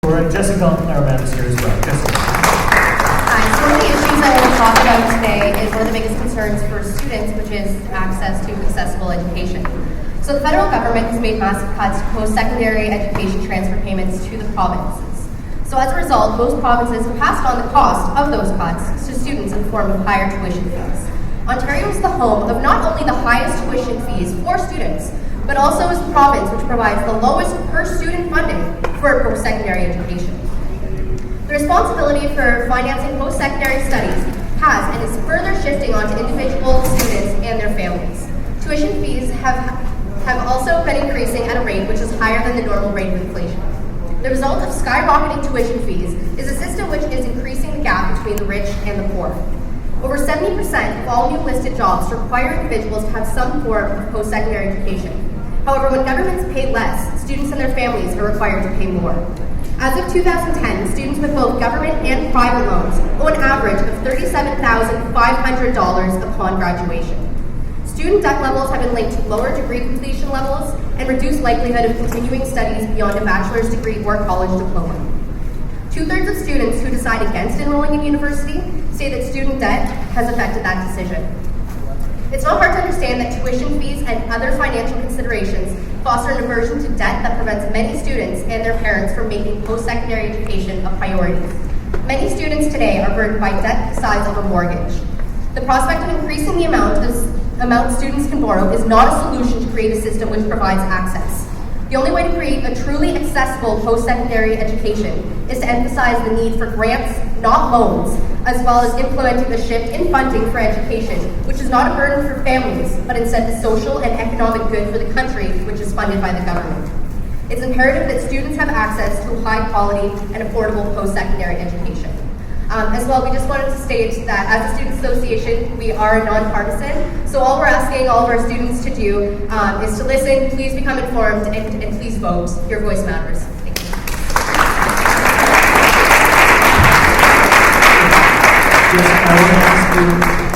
Jessica Larimande is here as well. Jessica. Hi, so one of the issues I want to talk about today is one of the biggest concerns for students, which is access to accessible education. So the federal government has made massive cuts to post-secondary education transfer payments to the provinces. So as a result, most provinces have passed on the cost of those cuts to students in the form of higher tuition fees. Ontario is the home of not only the highest tuition fees for students, but also is the province which provides the lowest per-student funding for post-secondary education. The responsibility for financing post-secondary studies has and is further shifting onto individual students and their families. Tuition fees have also been increasing at a rate which is higher than the normal rate of inflation. The result of skyrocketing tuition fees is a system which is increasing the gap between the rich and the poor. Over 70% of all new listed jobs require individuals to have some form of post-secondary education. However, when governments pay less, students and their families are required to pay more. As of 2010, students with both government and private loans owe an average of $37,500 upon graduation. Student debt levels have been linked to lower degree completion levels and reduced likelihood of continuing studies beyond a bachelor's degree or college diploma. 2/3 of students who decide against enrolling in university say that student debt has affected that decision. It's not hard to understand that tuition fees and other financial considerations foster an aversion to debt that prevents many students and their parents from making post-secondary education a priority. Many students today are burdened by debt the size of a mortgage. The prospect of increasing the amount students can borrow is not a solution to create a system which provides access. The only way to create a truly accessible post-secondary education is to emphasize the need for grants, not loans, as well as implementing the shift in funding for education, which is not a burden for families, but instead a social and economic good for the country, which is funded by the government. It's imperative that students have access to high quality and affordable post-secondary education. As well, we just wanted to state that as a student association, we are non-partisan, so all we're asking all of our students to do is to listen, please become informed, and please vote. Your voice matters. Thank you. Yes, I want to ask you